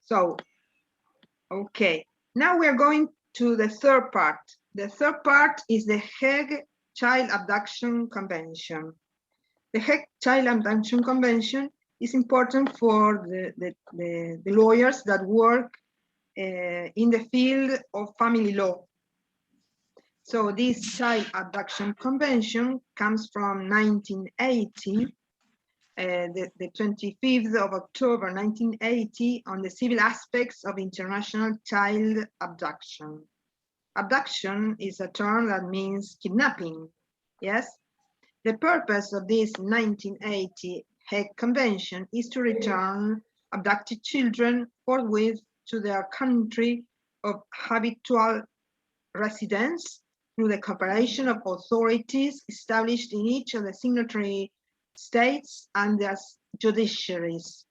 So, okay, now we are going to the third part. The third part is the Hague Child Abduction Convention. The Hague Child Abduction Convention is important for the lawyers that work in the field of family law. So this Child Abduction Convention comes from 1980, the 25th of October 1980, on the civil aspects of international child abduction. Abduction is a term that means kidnapping, yes? The purpose of this 1980 Hague Convention is to return abducted children forthwith to their country of habitual residence through the cooperation of authorities established in each of the signatory states and their judiciaries.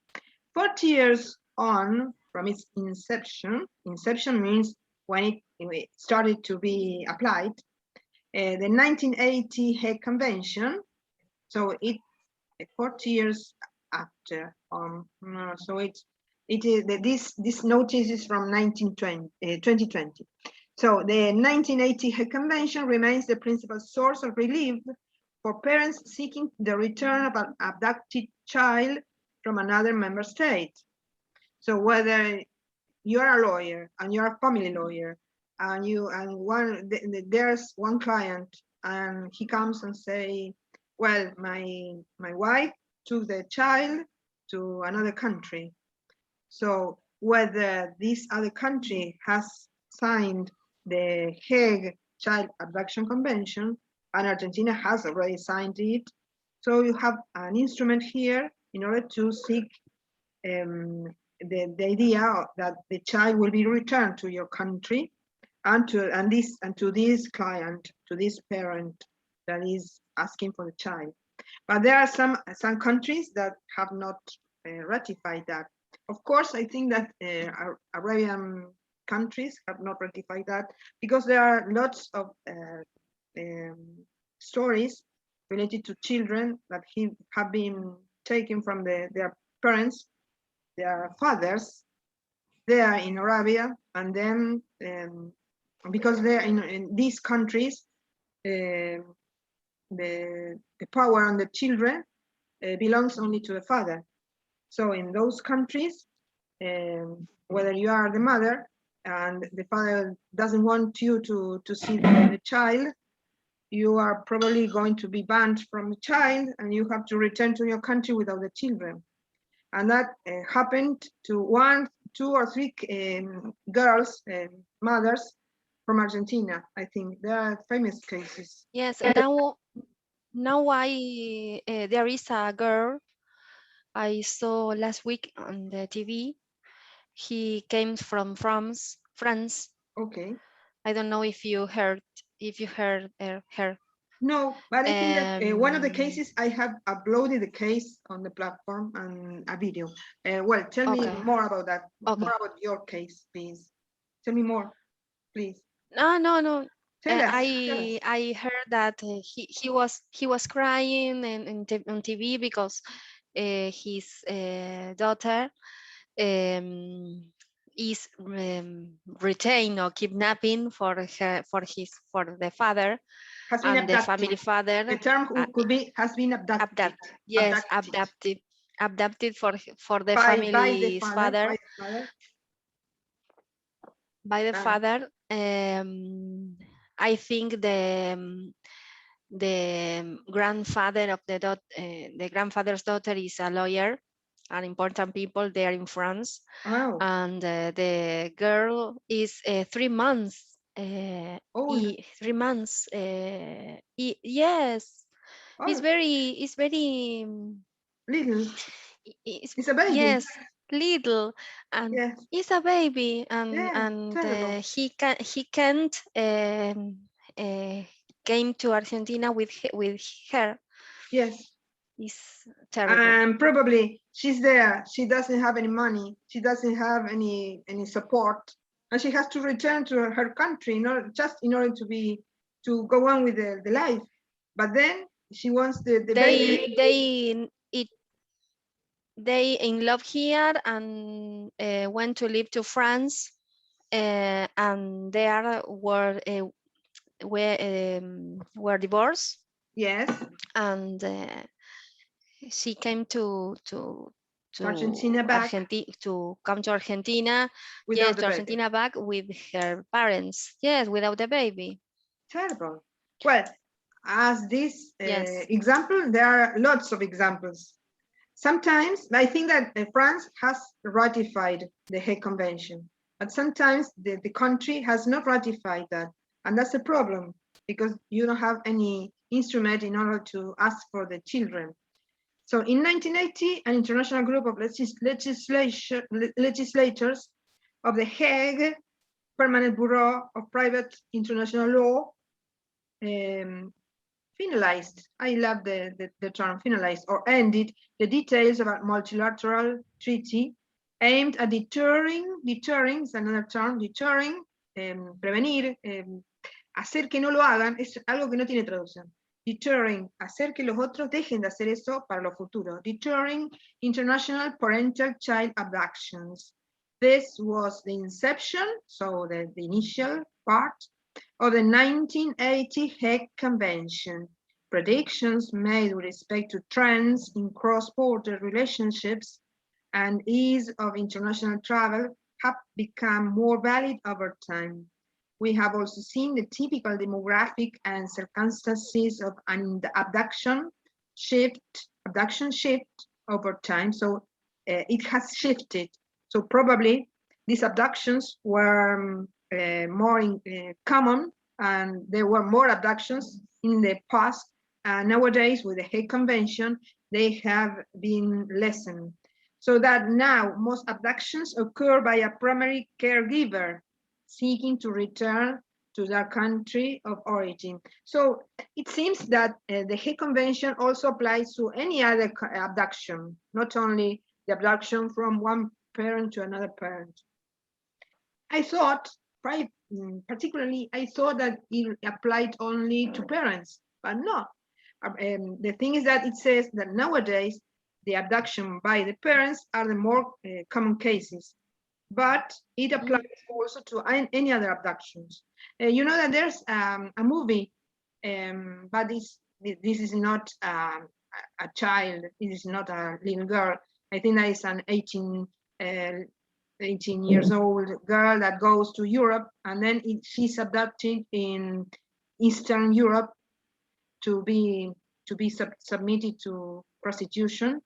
40 years on from its inception means when it started to be applied, the 1980 Hague Convention, so it 40 years after, so this notice is from 2020. So the 1980 Hague Convention remains the principal source of relief for parents seeking the return of an abducted child from another member state. So whether you're a lawyer and you're a family lawyer, and there's one client and he comes and say, well, my wife took the child to another country. So whether this other country has signed the Hague Child Abduction Convention, and Argentina has already signed it, so you have an instrument here in order to seek the idea that the child will be returned to your country and to this client, to this parent that is asking for the child. But there are some countries that have not ratified that. Of course, I think that Arabian countries have not ratified that because there are lots of stories related to children that have been taken from their parents, their fathers, there in Arabia, and then because they're in these countries, the power on the children belongs only to the father. So in those countries, whether you are the mother and the father doesn't want you to see the child, you are probably going to be banned from the child and you have to return to your country without the children. And that happened to 1, 2, or 3 girls, mothers from Argentina. I think there are famous cases. Yes, now there is a girl I saw last week on the TV. He came from France. Okay. I don't know if you heard her. No, but I think that one of the cases, I have uploaded the case on the platform and a video. Well, tell me more about that. Okay. More about your case, please. Tell me more, please. No. Tell us. I heard that he was crying on TV because his daughter is retained or kidnapping for the father and the family father. The term could be has been abducted. Yes, abducted for the family's father. By the father. I think the grandfather of the grandfather's daughter is a lawyer, an important people there in France. Oh. And the girl is 3 months. 3 months. Yes. Oh. It's very little. It's a baby. Yes, little, and yes. It's a baby, and he can't came to Argentina with her. Yes. It's terrible. And probably she's there. She doesn't have any money. She doesn't have any support, and she has to return to her country, not just in order to go on with the life. But then she wants the baby. they in love here and went to live to France, and there were divorced. Yes. And she came to Argentina back. To come to Argentina. Without Yes, the to baby. Argentina back with her parents. Yes, without the baby. Terrible. Well, as this Yes. example, there are lots of examples. Sometimes I think that France has ratified the Hague Convention, but sometimes the country has not ratified that. And that's a problem because you don't have any instrument in order to ask for the children. So in 1980, an international group of legislators of the Hague Permanent Bureau of Private International Law finalized, I love the term finalized, or ended the details of a multilateral treaty aimed at deterring is another term, deterring, prevenir, hacer que no lo hagan, es algo que no tiene traducción. Deterring, hacer que los otros dejen de hacer eso para lo futuro. Deterring international parental child abductions. This was the inception, so the initial part, of the 1980 Hague Convention. Predictions made with respect to trends in cross-border relationships and ease of international travel have become more valid over time. We have also seen the typical demographic and circumstances of an abduction shift over time. So it has shifted. So probably these abductions were more common, and there were more abductions in the past. Nowadays, with the Hague Convention, they have been lessened. So that now most abductions occur by a primary caregiver seeking to return to their country of origin. So it seems that the Hague Convention also applies to any other abduction, not only the abduction from one parent to another parent. I thought, particularly, I thought that it applied only to parents, but no. The thing is that it says that nowadays the abduction by the parents are the more common cases, but it applies also to any other abductions. You know that there's a movie, but this is not a child, it is not a little girl. I think that is an 18 years old girl that goes to Europe, and then she's abducted in Eastern Europe to be submitted to prostitution,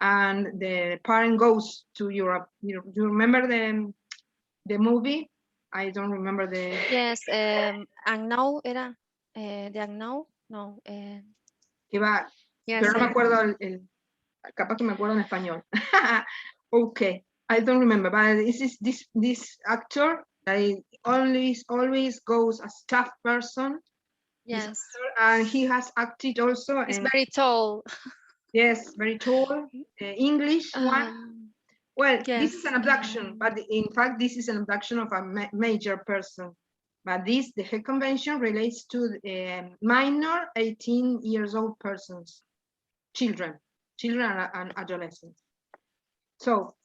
and the parent goes to Europe. You remember the movie? I don't remember the. Yes, Unknown era de Unknown, no. Que va, Yes, pero no me acuerdo capaz que me acuerdo en español. Okay, I don't remember, but this actor that always goes as tough person. yes. And he has acted also. He's very tall. Yes, very tall. English one. Well, yes. This is an abduction, but in fact, this is an abduction of a major person. But the Hague Convention relates to minor 18 years old persons, children and adolescents. So,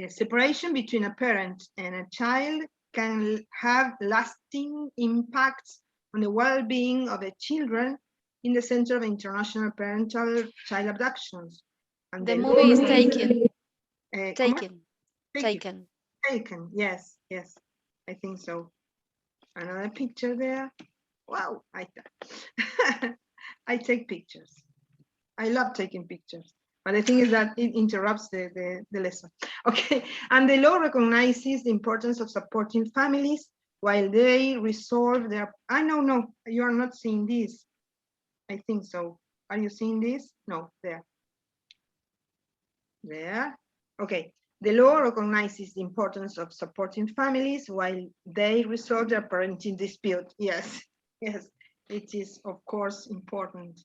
separation between a parent and a child can have lasting impacts on the well-being of the children in the Center of International Parental Child Abductions. And the movie is Taken. Taken, yes, I think so. Another picture there. Wow, I take pictures. I love taking pictures. But the thing is that it interrupts the lesson. Okay, and the law recognizes the importance of supporting families while they resolve their, no, you are not seeing this. I think so. Are you seeing this? No, there. There, okay. The law recognizes the importance of supporting families while they resolve their parenting dispute. Yes, it is of course important.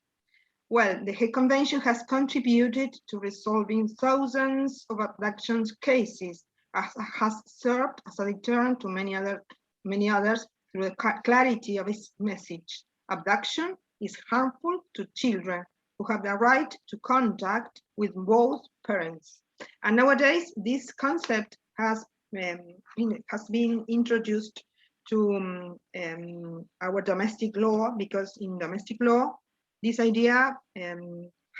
Well, the Hague Convention has contributed to resolving thousands of abduction cases, has served as a deterrent to many others through the clarity of its message. Abduction is harmful to children who have the right to contact with both parents. And nowadays, this concept has been introduced to our domestic law, because in domestic law, this idea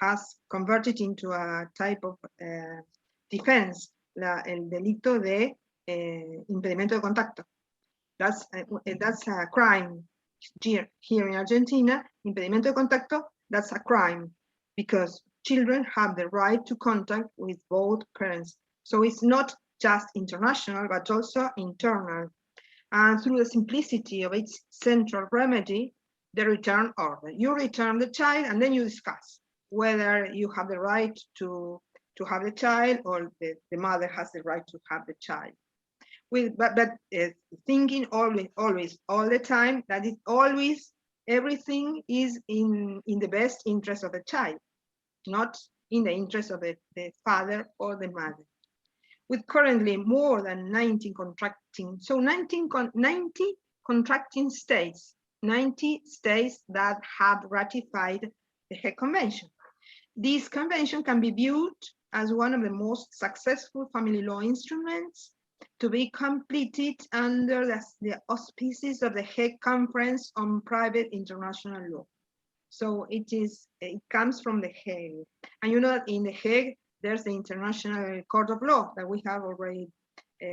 has converted into a type of defense, el delito de impedimento de contacto. That's a crime here in Argentina. Impedimento de contacto, that's a crime, because children have the right to contact with both parents. So it's not just international, but also internal. And through the simplicity of its central remedy, the return order. You return the child, and then you discuss whether you have the right to have the child, or the mother has the right to have the child. But thinking always, all the time, that it always, everything is in the best interest of the child, not in the interest of the father or the mother. With currently more than 90 contracting, so 90 contracting states, 90 states that have ratified the Hague Convention. This convention can be viewed as one of the most successful family law instruments to be completed under the auspices of the Hague Conference on Private International Law. So it comes from the Hague. And you know that in the Hague, there's the International Court of Law that we have already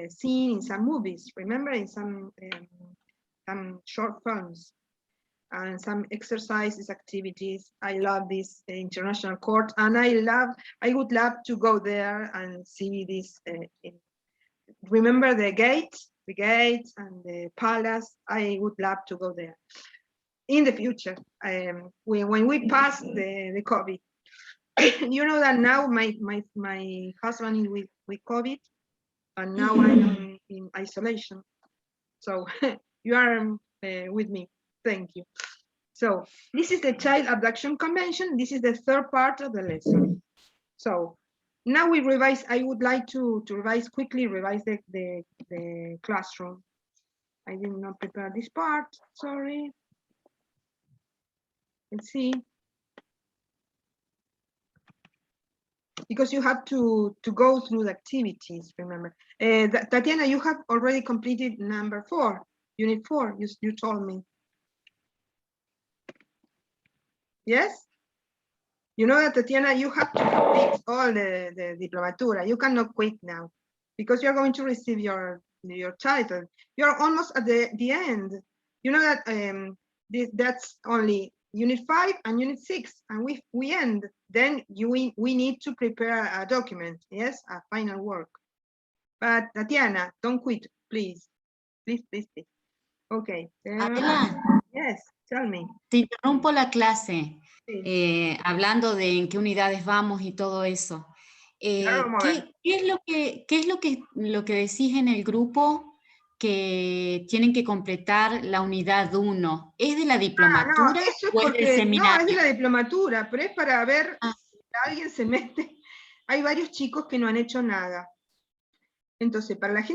seen in some movies, remember, in some short films and some exercises, activities. I love this international court, and I would love to go there and see this. Remember the gates and the palace. I would love to go there in the future, when we pass the COVID. You know that now my husband is with COVID, and now I'm in isolation. So you are with me. Thank you. So this is the Child Abduction Convention. This is the third part of the lesson. So now we revise. I would like to quickly revise the classroom. I did not prepare this part. Sorry. Let's see. Because you have to go through the activities, remember. Tatiana, you have already completed number 4, unit 4, you told me. Yes? You know that, Tatiana, you have to complete all the Diplomatura. You cannot quit now, because you're going to receive your title. You're almost at the end. You know that that's only unit 5 and unit 6, and we end. Then we need to prepare a document, yes, a final work. But Tatiana, don't quit, please. Please. Okay. Adela, yes, tell me. te interrumpo la clase, Sí. hablando de en qué unidades vamos y todo eso. ¿Qué es lo que decís en el grupo que tienen que completar la unidad 1? ¿Es de la diplomatura eso es o es del seminario? No, es de la diplomatura, pero es para ver si alguien se mete. Hay varios chicos que no han hecho nada. Entonces, para la gente